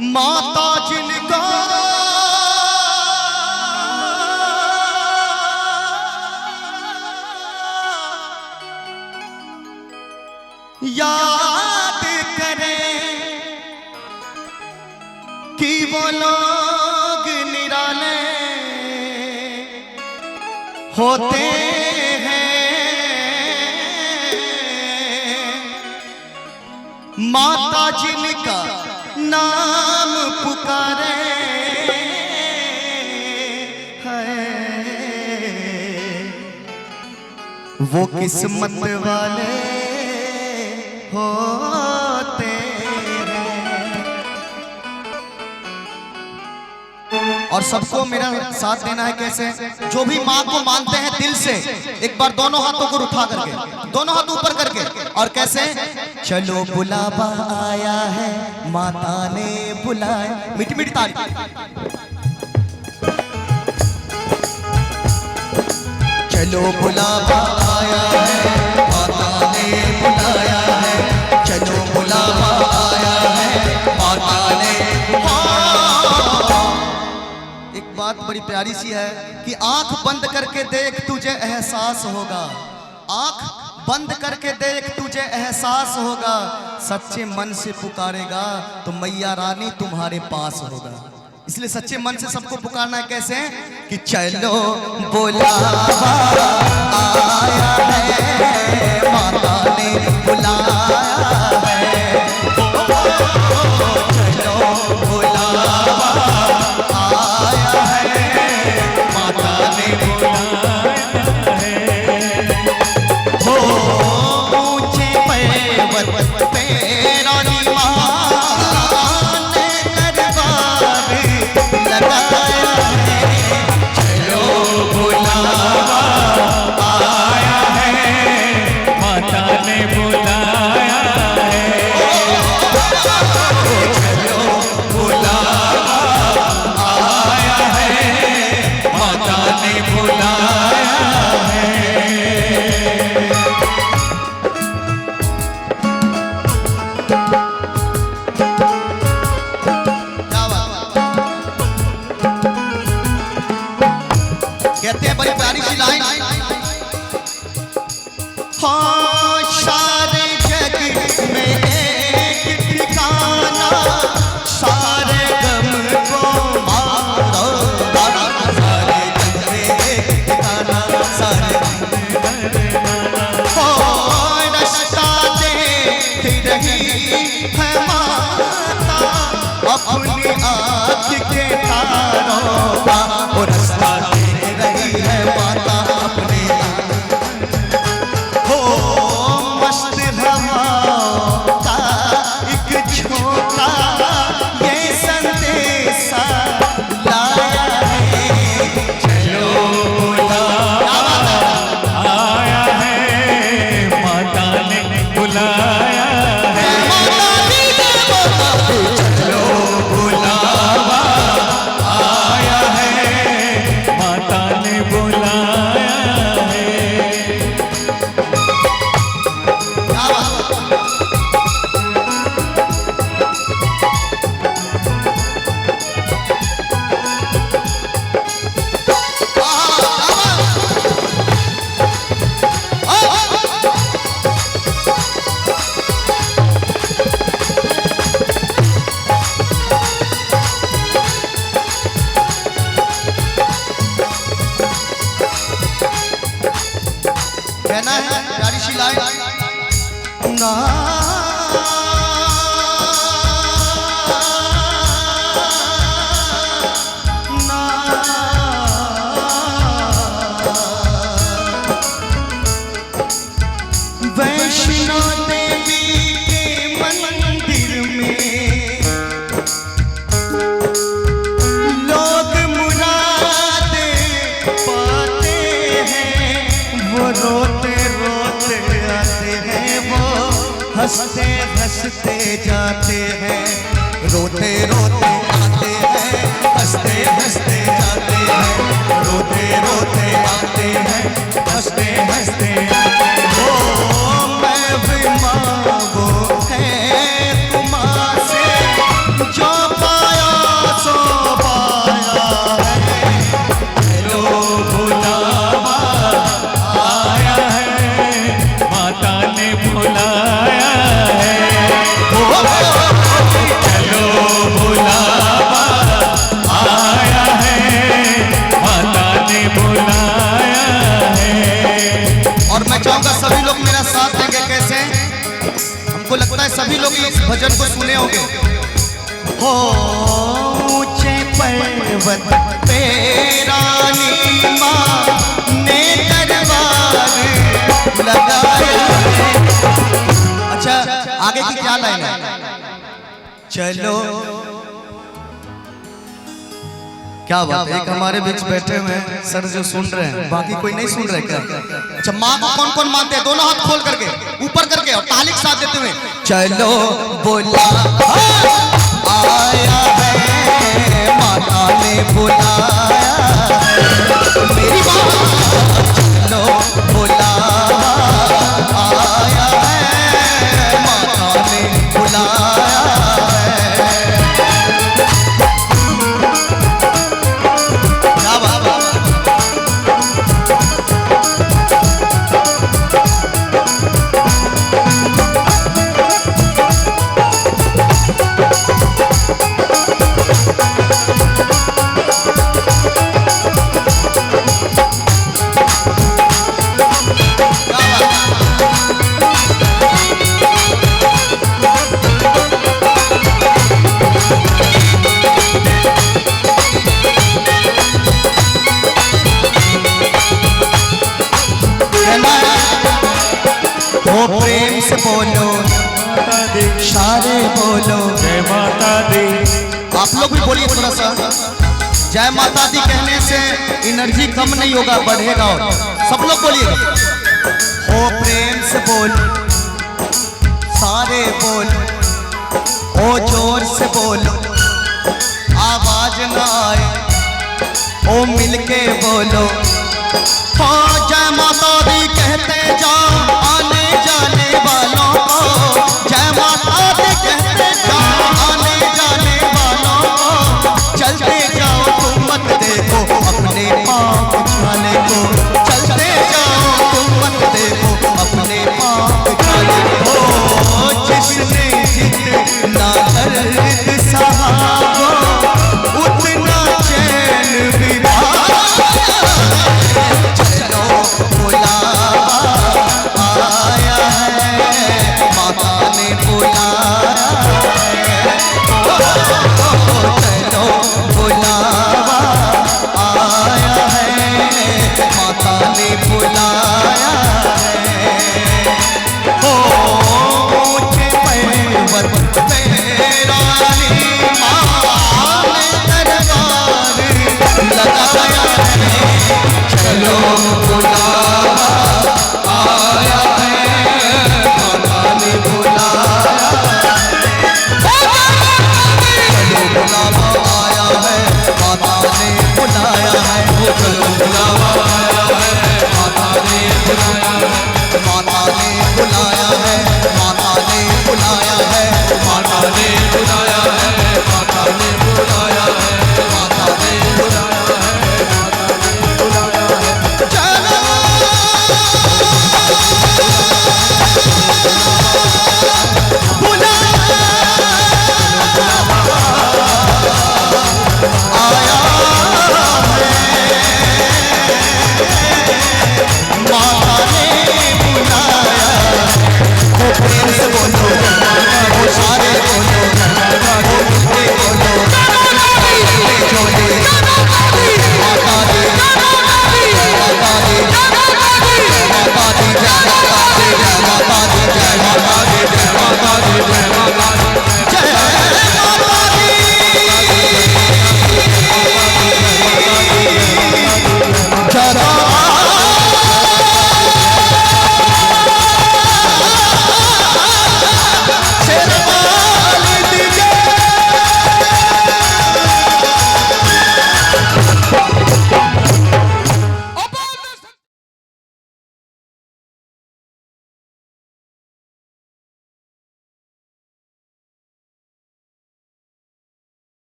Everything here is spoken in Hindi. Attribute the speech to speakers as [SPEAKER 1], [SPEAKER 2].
[SPEAKER 1] माता जिनका याद करें कि वो लोग निराले होते हैं। माता जिनका नाम पुकारे है वो किस्मत वाले होते हैं। और सबको मेरा साथ देना है। कैसे? जो भी माँ को मानते हैं दिल से, एक बार दोनों हाथों को उठा करके, दोनों हाथ ऊपर करके, और कैसे? चलो बुलावा आया है, माता ने बुलाया। मीठी मीठी ताली। चलो बुलावा आया है, माता ने बुलाया है। चलो बुलावा आया है, माता ने। एक बात बड़ी प्यारी सी है कि आंख बंद करके देख तुझे एहसास होगा। आंख बंद करके देख तुझे एहसास होगा। सच्चे मन से पुकारेगा तो मैया रानी तुम्हारे पास होगा। इसलिए सच्चे मन से सबको पुकारना है। कैसे? कि चलो बुलावा आया है, माता ने बुलाया है। चलो बुलावा आया है, माता ने बुलाया है। हो ऊंचे पर्वत पे रानी मां ने दरबार लगाया है। चलो बुलावा आया है,
[SPEAKER 2] माता ने बुलाया है।
[SPEAKER 1] चलो बुलावा आया है,
[SPEAKER 2] माता ने बुलाया है।
[SPEAKER 1] क्या बात। कहते हैं बड़ी प्यारी सी लाइन। हाँ, सारे जग में एक ठिकाना, सारे गम को मारो। सारे जग में एक ठिकाना, सारे हो रास्ता देख रही है माता अपनी आँख के तारों का। वो रास्ता देख रही है माता अपने हो मस्त हवाओं का एक झोंका ये संदेशा लाया है। चलो बुलावा
[SPEAKER 2] आया है, माता ने बुलाया है।
[SPEAKER 1] चलो बुलावा
[SPEAKER 2] आया है, माता ने बुलाया है।
[SPEAKER 1] कहना है प्यारी सी लाइन। ना वैष्णो देवी के मंदिर में लोग मुरादे पाते हैं। वो रोते रोते आते हैं, वो हंसते हंसते जाते हैं। रोते रोते आते हैं, हंसते हंसते जाते हैं। रोते रोते आते हैं, हंसते हंसते जाते हैं। ओ मैं भी माँ वो है तुम से जो हो ऊंचे पर्वत पे रानी माँ ने दरबार लगाया है। अच्छा आगे की क्या लाइन है? चलो क्या बात है, एक हमारे बीच बैठे हुए हैं सर जो सुन रहे हैं, बाकी कोई नहीं सुन रहे क्या? अच्छा माँ को कौन कौन मानते हैं? दोनों हाथ खोल करके ऊपर करके और ताली के साथ देते हुए चलो बोला आया है, माता ने बुलाया है मेरी माँ। चलो बोला आया है, माता ने बुलाया है। क्या बात है? ओ प्रेम से बोलो
[SPEAKER 2] माता दी,
[SPEAKER 1] सारे बोलो
[SPEAKER 2] जय माता दी।
[SPEAKER 1] आप लोग भी बोलिए थोड़ा सा। जय माता दी कहने से एनर्जी कम नहीं होगा, बढ़ेगा। और सब लोग बोलिए ओ प्रेम से बोल सारे बोल, ओ जोर से बोलो आवाज ना आए, ओ मिलके बोलो। ओ जय माता दी कहते जाओ।